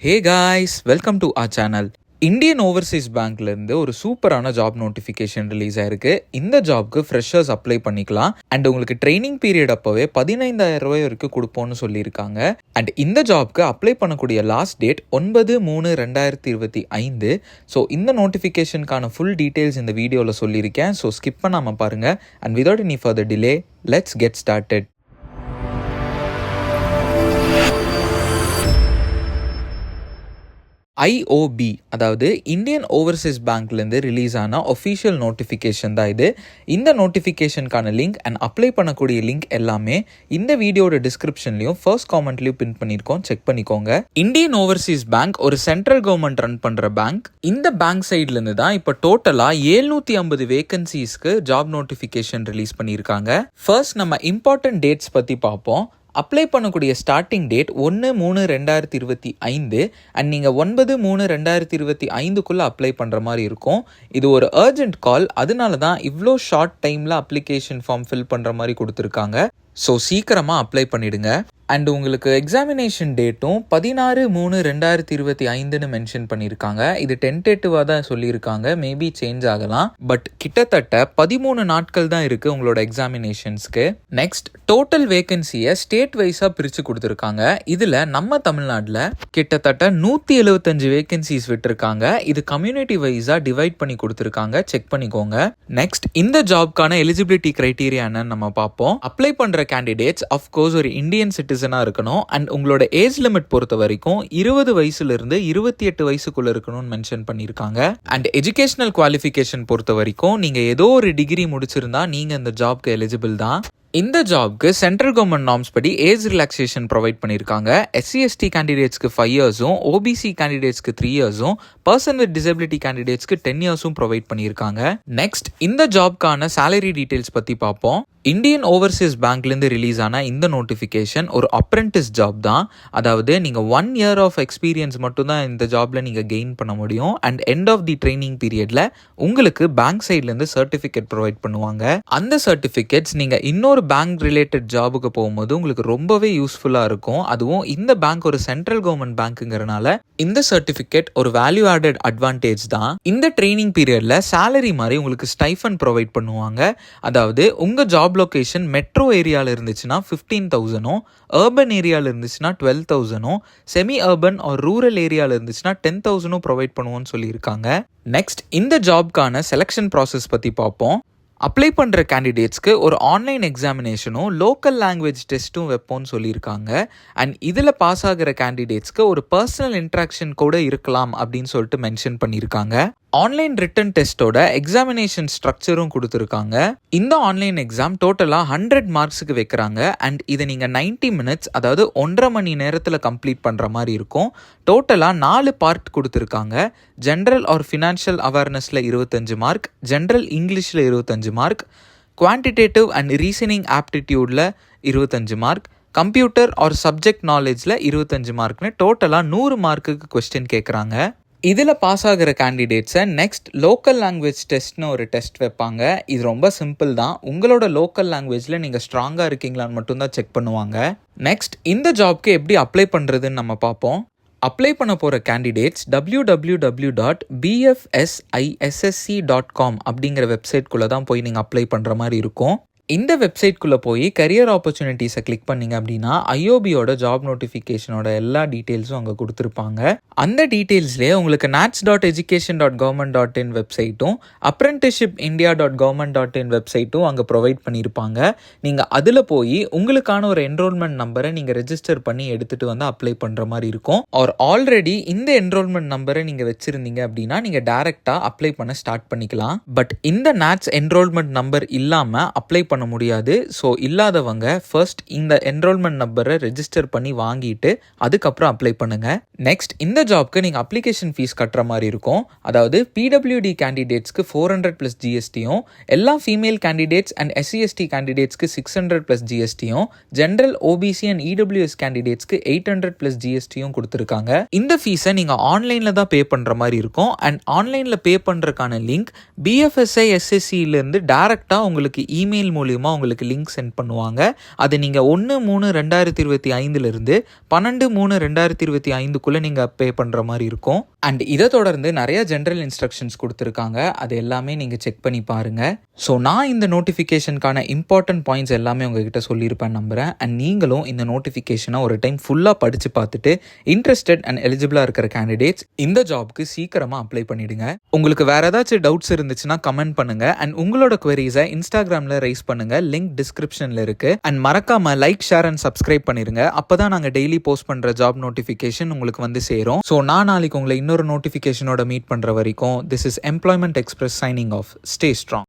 Hey guys, welcome to our channel. Indian overseas பேங்க்லேருந்து ஒரு சூப்பரான ஜாப் நோட்டிஃபிகேஷன் ரிலீஸ் ஆயிருக்கு. இந்த ஜாப்க்கு ஃப்ரெஷர்ஸ் அப்ளை பண்ணிக்கலாம் அண்ட் உங்களுக்கு ட்ரைனிங் பீரியட் அப்போவே 15,000 வரைக்கும் கொடுப்போம்னு சொல்லியிருக்காங்க. அண்ட் இந்த ஜாப்க்கு அப்ளை பண்ணக்கூடிய லாஸ்ட் டேட் 9/3/2025. ஸோ இந்த நோட்டிஃபிகேஷனுக்கான ஃபுல் டீட்டெயில்ஸ் இந்த வீடியோவில் சொல்லியிருக்கேன். ஸோ ஸ்கிப் பண்ணாமல் பாருங்கள். And without any further delay, let's get started. IOB அதாவது இந்தியன் ஓவர்சீஸ் பேங்க்லேருந்து ரிலீஸ் ஆன ஒஃபிஷியல் நோட்டிஃபிகேஷன் தான் இது. இந்த நோட்டிஃபிகேஷனுக்கான லிங்க் அண்ட் அப்ளை பண்ணக்கூடிய லிங்க் எல்லாமே இந்த வீடியோட டிஸ்கிரிப்ஷன்லையும் ஃபர்ஸ்ட் காமெண்ட்லையும் பின் பண்ணியிருக்கோம், செக் பண்ணிக்கோங்க. இந்தியன் ஓவர்சீஸ் பேங்க் ஒரு சென்ட்ரல் கவர்மெண்ட் ரன் பண்ணுற பேங்க். இந்த பேங்க் சைட்லேருந்து தான் இப்போ டோட்டலாக 750 வேகன்சிஸ்க்கு ஜாப் நோட்டிஃபிகேஷன் ரிலீஸ் பண்ணியிருக்காங்க. ஃபர்ஸ்ட் நம்ம இம்பார்ட்டன்ட் டேட்ஸ் பற்றி பார்ப்போம். அப்ளை பண்ணக்கூடிய ஸ்டார்டிங் டேட் 1/3/2025 அண்ட் நீங்கள் 9/3/2025 அப்ளை பண்ணுற மாதிரி இருக்கும். இது ஒரு அர்ஜென்ட் கால், அதனால தான் இவ்வளோ ஷார்ட் டைமில் அப்ளிகேஷன் ஃபார்ம் ஃபில் பண்ணுற மாதிரி கொடுத்துருக்காங்க. ஸோ சீக்கிரமாக அப்ளை பண்ணிவிடுங்க. அண்ட் உங்களுக்கு எக்ஸாமினேஷன் டேட்டும் 16/3/2025 மென்ஷன் பண்ணியிருக்காங்க. இது டென்டேட்டிவாக தான் சொல்லியிருக்காங்க, மேபி சேஞ்ச் ஆகலாம். பட் கிட்டத்தட்ட 13 நாட்கள் தான் இருக்குது உங்களோட எக்ஸாமினேஷன்ஸ்க்கு. நெக்ஸ்ட், டோட்டல் வேகன்சியை ஸ்டேட் வைஸாக பிரித்து கொடுத்துருக்காங்க. இதில் நம்ம தமிழ்நாட்டில் கிட்டத்தட்ட 175 வேகன்சிஸ் விட்டுருக்காங்க. இது கம்யூனிட்டி வைஸாக டிவைட் பண்ணி கொடுத்துருக்காங்க, செக் பண்ணிக்கோங்க. நெக்ஸ்ட், இந்த ஜாப்க்கான எலிஜிபிலிட்டி கிரைட்டீரியா என்னன்னு நம்ம பார்ப்போம். அப்ளை பண்ணுற கேண்டிடேட்ஸ் அஃப்கோர்ஸ் ஒரு இந்தியன் சிட்டிசனாக இருக்கணும் அண்ட் உங்களோட ஏஜ் லிமிட் பொறுத்த வரைக்கும் 20 வயசுலேருந்து 28 வயசுக்குள்ள இருக்கணும்னு மென்ஷன் பண்ணியிருக்காங்க. அண்ட் எஜுகேஷனல் குவாலிஃபிகேஷன் பொறுத்த வரைக்கும் நீங்கள் ஏதோ ஒரு டிகிரி முடிச்சிருந்தா நீங்கள் இந்த ஜாப்க்கு எலிஜிபிள் தான். இந்த ஜாப்க்கு சென்ட்ரல் கவர்மெண்ட் நார்ம்ஸ் படி ஏஜ் ரிலாக்ஸேஷன் ப்ரொவைட் பண்ணியிருக்காங்க. SC/ST கேண்டிடேட்ஸ்க்கு 5 இயர்ஸும், OBC கேண்டிடேட்ஸ்க்கு 3 இயர்ஸும், பர்சன் வித் டிசபிலிட்டி கேண்டிடேட்ஸ்க்கு 10 இயர்ஸும் ப்ரொவைட் பண்ணியிருக்காங்க. நெக்ஸ்ட், இந்த ஜாப்க்கான சேலரி டீட்டெயில்ஸ் பற்றி பார்ப்போம். இந்தியன் ஓவர்சீஸ் பேங்க்லேருந்து ரிலீஸ் ஆன இந்த நோட்டிஃபிகேஷன் ஒரு அப்ரெண்டிஸ் ஜாப் தான். அதாவது நீங்கள் 1 இயர் ஆஃப் எக்ஸ்பீரியன்ஸ் மட்டும்தான் இந்த ஜாபில் நீங்கள் கெயின் பண்ண முடியும். And end of the training பீரியடில் உங்களுக்கு பேங்க் சைட்லேருந்து சர்டிஃபிகேட் ப்ரொவைட் பண்ணுவாங்க. அந்த சர்டிஃபிகேட்ஸ் நீங்கள் இன்னொரு பேங்க் ரிலேட்டட் ஜாபுக்கு போகும்போது உங்களுக்கு ரொம்பவே யூஸ்ஃபுல்லாக இருக்கும். அதுவும் இந்த பேங்க் ஒரு சென்ட்ரல் கவர்மெண்ட் பேங்க்குங்கிறனால இந்த சர்டிஃபிகேட் ஒரு வேல்யூ ஆடட் அட்வான்டேஜ் தான். இந்த ட்ரைனிங் பீரியடில் சேலரி மாதிரி உங்களுக்கு ஸ்டைஃபன் ப்ரொவைட் பண்ணுவாங்க. அதாவது உங்கள் ஜாப் லொகேஷன் மெட்ரோ ஏரியாவில் இருந்துச்சுன்னா 15,000, அர்பன் ஏரியாவில் இருந்துச்சுன்னா 12,000, செமி அர்பன் ஆர் ரூரல் ஏரியாவில் இருந்துச்சுன்னா 10,000 ப்ரொவைட் பண்ணுவோன்னு சொல்லியிருக்காங்க. நெக்ஸ்ட், இந்த ஜாப்க்கான செலெக்ஷன் ப்ராசஸ் பற்றி பார்ப்போம். அப்ளை பண்ணுற கேண்டிடேட்ஸ்க்கு ஒரு ஆன்லைன் எக்ஸாமினேஷனும் லோக்கல் லாங்குவேஜ் டெஸ்ட்டும் வைப்போம்னு சொல்லியிருக்காங்க. அண்ட் இதில் பாஸ் ஆகிற கேண்டிடேட்ஸ்க்கு ஒரு பர்சனல் இன்ட்ராக்ஷன் கூட இருக்கலாம் அப்படின்னு சொல்லிட்டு மென்ஷன் பண்ணியிருக்காங்க. ஆன்லைன் ரிட்டன் டெஸ்ட்டோட எக்ஸாமினேஷன் ஸ்ட்ரக்சரும் கொடுத்துருக்காங்க. இந்த ஆன்லைன் எக்ஸாம் டோட்டலாக 100 மார்க்ஸுக்கு வைக்கிறாங்க. அண்ட் இதை நீங்கள் 90 மினிட்ஸ், அதாவது 1.5 மணி நேரத்தில் கம்ப்ளீட் பண்ணுற மாதிரி இருக்கும். டோட்டலாக 4 பார்ட் கொடுத்துருக்காங்க. ஜென்ரல் ஆர் ஃபினான்ஷியல் அவேர்னஸில் 25 மார்க், ஜென்ரல் இங்கிலீஷில் 25 மார்க், குவான்டிடேட்டிவ் அண்ட் ரீசனிங் ஆப்டிடியூடில் 25 மார்க், கம்ப்யூட்டர் ஆர் சப்ஜெக்ட் நாலேஜில் 25 மார்க்னு டோட்டலாக 100 மார்க்குக்கு கொஸ்டின் கேட்குறாங்க. இதில் பாஸ் ஆகிற கேண்டிடேட்ஸை நெக்ஸ்ட் லோக்கல் லாங்குவேஜ் டெஸ்ட்னு ஒரு டெஸ்ட் வைப்பாங்க. இது ரொம்ப சிம்பிள் தான். உங்களோட லோக்கல் லாங்குவேஜில் நீங்கள் ஸ்ட்ராங்காக இருக்கீங்களான்னு மட்டும்தான் செக் பண்ணுவாங்க. நெக்ஸ்ட், இந்த ஜாப்க்கு எப்படி அப்ளை பண்ணுறதுன்னு நம்ம பார்ப்போம். அப்ளை பண்ண போகிற கேண்டிடேட்ஸ் www.bfsissc.com அப்படிங்கிற வெப்சைட்குள்ளே தான் போய் நீங்கள் அப்ளை பண்ணுற மாதிரி இருக்கும். இந்த வெப்சைட்குள்ளே போய் கரியர் ஆப்பர்ச்சுனிட்டிஸை கிளிக் பண்ணிங்க அப்படின்னா IOBயோட ஜாப் நோட்டிஃபிகேஷனோட எல்லா டீட்டெயில்ஸும் அங்கே கொடுத்துருப்பாங்க. அந்த டீட்டெயில்ஸ்லேயே உங்களுக்கு nats.education.government.in வெப்சைட்டும் apprenticeshipindia.government.in வெப்சைட்டும் அங்கே ப்ரொவைட் பண்ணியிருப்பாங்க. நீங்கள் அதில் போய் உங்களுக்கான ஒரு என்ரோல்மெண்ட் நம்பரை நீங்கள் ரெஜிஸ்டர் பண்ணி எடுத்துகிட்டு வந்து அப்ளை பண்ணுற மாதிரி இருக்கும். ஆர் ஆல்ரெடி இந்த என்ரோல்மெண்ட் நம்பரை நீங்கள் வச்சுருந்தீங்க அப்படின்னா நீங்கள் டேரெக்டாக அப்ளை பண்ண ஸ்டார்ட் பண்ணிக்கலாம். பட் இந்த நாட்ஸ் என்ரோல்மெண்ட் நம்பர் இல்லாமல் அப்ளை பண்ண முடியாது. ஸோ இல்லாதவங்க ஃபர்ஸ்ட் இந்த என்ரோல்மெண்ட் நம்பரை ரெஜிஸ்டர் பண்ணி வாங்கிட்டு அதுக்கப்புறம் அப்ளை பண்ணுங்க. நெக்ஸ்ட், இந்த ஜாப்க்கு நீங்கள் அப்ளிகேஷன் ஃபீஸ் கட்டுற மாதிரி இருக்கும். அதாவது PWD கேண்டிடேட்ஸ்க்கு 400+ GSTயும், எல்லா ஃபீமேல் கேண்டிடேட்ஸ் அண்ட் SC/ST கேண்டிடேட்ஸ்க்கு 600+ GSTயும், ஜென்ரல் OBC அண்ட் EWS கேண்டிடேட்ஸ்க்கு 800+ GSTயும் கொடுத்துருக்காங்க. இந்த ஃபீஸை நீங்கள் ஆன்லைனில் தான் பே பண்ணுற மாதிரி இருக்கும். அண்ட் ஆன்லைனில் பே பண்ணுறதுக்கான லிங்க் BFSI SSCலேருந்து டேரெக்டாக உங்களுக்கு இமெயில் மூலியமாக உங்களுக்கு லிங்க் சென்ட் பண்ணுவாங்க. அது நீங்கள் 1/3/2025 12/3/2025 நீங்கள் பே பண்ணுற மாதிரி இருக்கும். அண்ட் இதை தொடர்ந்து நிறைய ஜென்ரல் இன்ஸ்ட்ரக்ஷன்ஸ் கொடுத்துருக்காங்க. அது எல்லாமே நீங்கள் செக் பண்ணி பாருங்கள். ஸோ நான் இந்த நோட்டிஃபிகேஷனுக்கான இம்பார்ட்டன்ட் பாயிண்ட்ஸ் எல்லாமே உங்ககிட்ட சொல்லியிருப்பேன் நம்புகிறேன். அண்ட் நீங்களும் இந்த நோட்டிஃபிகேஷனை ஒரு டைம் ஃபுல்லாக படித்து பார்த்துட்டு இன்ட்ரெஸ்டட் அண்ட் எலிஜிபிளாக இருக்கிற கேண்டிடேட்ஸ் இந்த ஜாப்க்கு சீக்கிரமாக அப்ளை பண்ணிவிடுங்க. உங்களுக்கு வேறு ஏதாச்சும் டவுட்ஸ் இருந்துச்சுன்னா கமெண்ட் பண்ணுங்கள். அண்ட் உங்களோட குவரிஸை இன்ஸ்டாகிராமில் ரைஸ் பண்ணுங்கள். லிங்க் டிஸ்கிரிப்ஷனில் இருக்குது. அண்ட் மறக்காமல் லைக், ஷேர் அண்ட் சப்ஸ்கிரைப் பண்ணிடுங்க. அப்போ தான் நாங்கள் டெய்லி போஸ்ட் பண்ணுற ஜாப் நோட்டிஃபிகேஷன் உங்களுக்கு வந்து சேரும். ஸோ நான் நாளைக்கு உங்களை இன்னொரு நோட்டிஃபிகேஷனோட மீட் பண்ணுற வரைக்கும் this is employment express signing off. Stay strong.